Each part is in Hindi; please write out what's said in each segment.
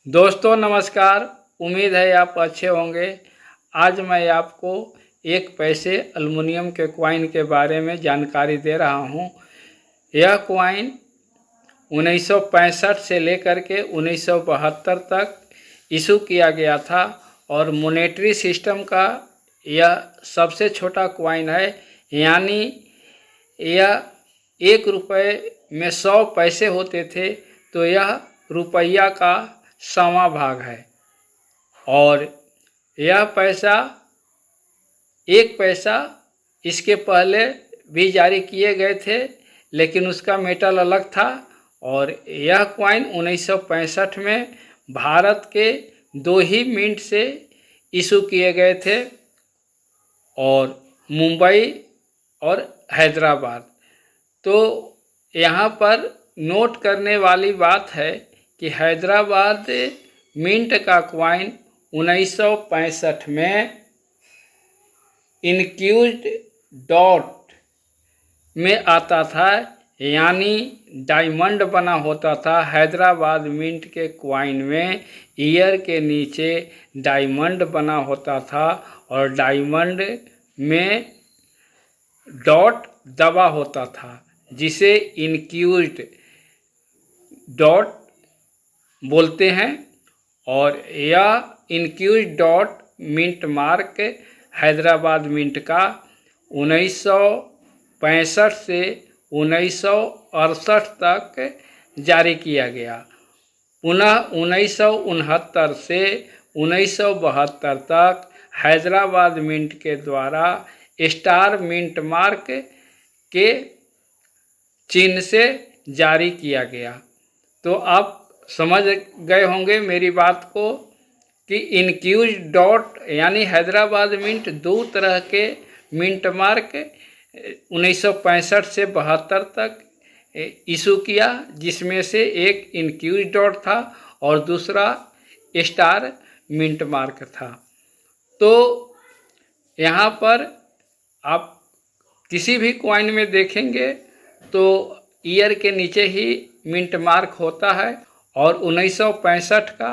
दोस्तों नमस्कार। उम्मीद है आप अच्छे होंगे। आज मैं आपको एक पैसे एल्युमिनियम के कॉइन के बारे में जानकारी दे रहा हूँ। यह कॉइन 1965 से लेकर के 1972 तक इशू किया गया था और मॉनेटरी सिस्टम का यह सबसे छोटा कॉइन है। यानी यह 1 रुपये में 100 पैसे होते थे, तो यह रुपया का 100वां भाग है। और यह पैसा 1 पैसा इसके पहले भी जारी किए गए थे, लेकिन उसका मेटल अलग था। और यह कॉइन 1965 में भारत के 2 ही मिंट से इशू किए गए थे, और मुंबई और हैदराबाद। तो यहाँ पर नोट करने वाली बात है कि हैदराबाद मिंट का कॉइन 1965 में इनक्यूज्ड डॉट में आता था, यानी डायमंड बना होता था। हैदराबाद मिंट के कॉइन में ईयर के नीचे डायमंड बना होता था और डायमंड में डॉट दबा होता था, जिसे इनक्यूज्ड डॉट बोलते हैं। और यह incused dot mint mark Hyderabad mint का 1965 से 1968 तक जारी किया गया। पुनः 1969 से 1972 तक हैदराबाद मिंट के द्वारा स्टार मिंट मार्क के चिन्ह से जारी किया गया। तो आप समझ गए होंगे मेरी बात को कि इनक्यूज्ड डॉट यानी हैदराबाद मिंट 2 तरह के मिंट मार्क 1965 से 72 तक इशू किया, जिसमें से एक इनक्यूज्ड डॉट था और दूसरा स्टार मिंट मार्क था। तो यहाँ पर आप किसी भी कॉइन में देखेंगे तो ईयर के नीचे ही मिंट मार्क होता है। और 1965 का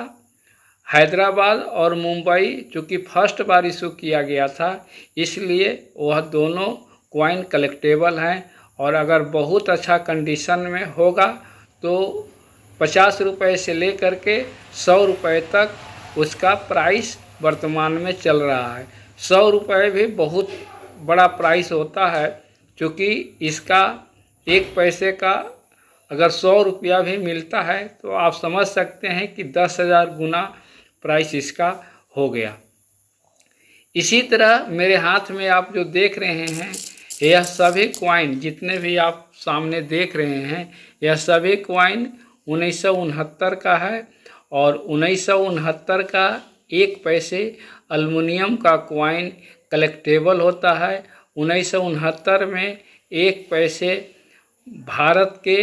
हैदराबाद और मुंबई चूँकि फर्स्ट बार इशू किया गया था, इसलिए वह दोनों कॉइन कलेक्टेबल हैं। और अगर बहुत अच्छा कंडीशन में होगा तो 50 रुपये से लेकर के 100 रुपये तक उसका प्राइस वर्तमान में चल रहा है। 100 रुपये भी बहुत बड़ा प्राइस होता है, क्योंकि इसका 1 पैसे का अगर 100 रुपया भी मिलता है तो आप समझ सकते हैं कि 10,000 गुना प्राइस इसका हो गया। इसी तरह मेरे हाथ में आप जो देख रहे हैं, यह सभी कॉइन जितने भी आप सामने देख रहे हैं, यह सभी कॉइन 1969 का है। और 1969 का 1 पैसे एल्युमिनियम का कॉइन कलेक्टेबल होता है। 1969 में 1 पैसे भारत के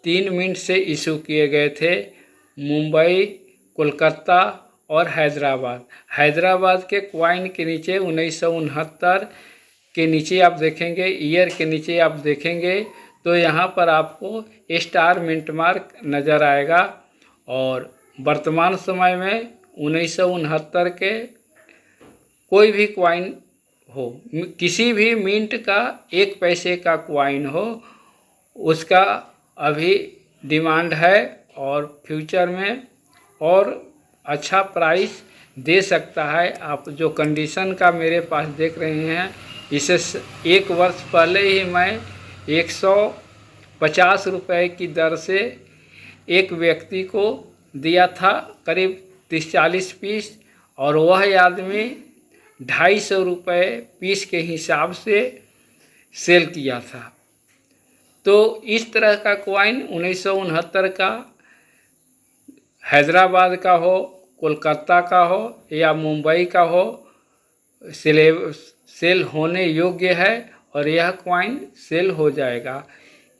3 मिंट से इशू किए गए थे, मुंबई, कोलकाता और हैदराबाद के कॉइन के नीचे 1969 के नीचे आप देखेंगे, ईयर के नीचे आप देखेंगे तो यहाँ पर आपको स्टार मिंट मार्क नज़र आएगा। और वर्तमान समय में 1969 के कोई भी कॉइन हो, किसी भी मिंट का 1 पैसे का कॉइन हो, उसका अभी डिमांड है और फ्यूचर में और अच्छा प्राइस दे सकता है। आप जो कंडीशन का मेरे पास देख रहे हैं, इसे 1 वर्ष पहले ही मैं 150 रुपये की दर से एक व्यक्ति को दिया था, करीब 30-40 पीस, और वह आदमी 250 रुपये पीस के हिसाब से सेल किया था। तो इस तरह का कॉइन 1969 का हैदराबाद का हो, कोलकाता का हो या मुंबई का हो, सेल होने योग्य है और यह कॉइन सेल हो जाएगा।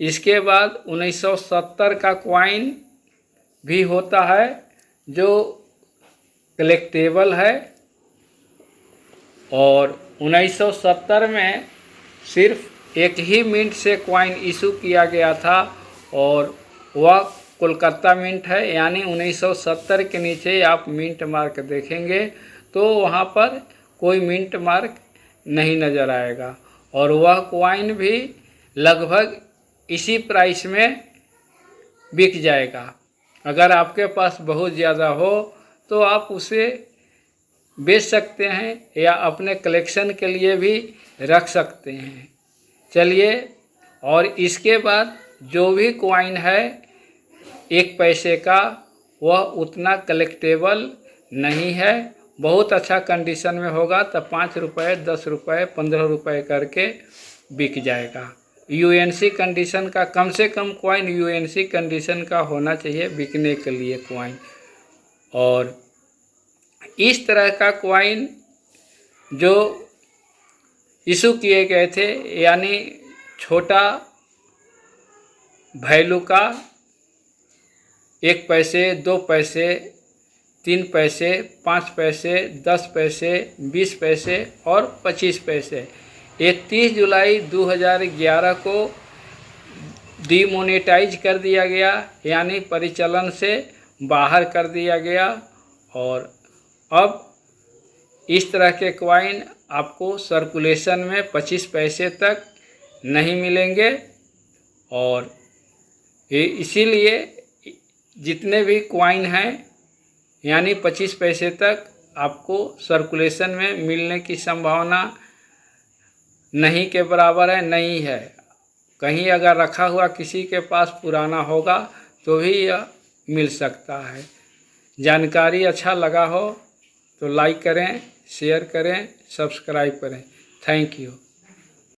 इसके बाद 1970 का कॉइन भी होता है जो कलेक्टेबल है। और 1970 में सिर्फ 1 ही मिंट से कॉइन इशू किया गया था, और वह कोलकाता मिंट है, यानी 1970 के नीचे आप मिंट मार्क देखेंगे तो वहाँ पर कोई मिंट मार्क नहीं नज़र आएगा, और वह कॉइन भी लगभग इसी प्राइस में बिक जाएगा। अगर आपके पास बहुत ज़्यादा हो तो आप उसे बेच सकते हैं या अपने कलेक्शन के लिए भी रख सकते हैं। चलिए, और इसके बाद जो भी कॉइन है 1 पैसे का, वह उतना कलेक्टेबल नहीं है। बहुत अच्छा कंडीशन में होगा तो 5 रुपये, 10 रुपये, 15 रुपये करके बिक जाएगा। यूएनसी कंडीशन का, कम से कम कॉइन यूएनसी कंडीशन का होना चाहिए बिकने के लिए कॉइन। और इस तरह का कॉइन जो इशू किए गए थे, यानी छोटा वैल्यू का 1 पैसे, 2 पैसे, 3 पैसे, 5 पैसे, 10 पैसे, 20 पैसे और 25 पैसे, 31 जुलाई 2011 को डीमोनेटाइज कर दिया गया, यानी परिचालन से बाहर कर दिया गया। और अब इस तरह के कॉइन आपको सर्कुलेशन में 25 पैसे तक नहीं मिलेंगे। और इसीलिए जितने भी कॉइन हैं, यानी 25 पैसे तक आपको सर्कुलेशन में मिलने की संभावना नहीं के बराबर है, नहीं है। कहीं अगर रखा हुआ किसी के पास पुराना होगा तो भी यह मिल सकता है। जानकारी अच्छा लगा हो तो लाइक करें, शेयर करें, सब्सक्राइब करें। Thank you.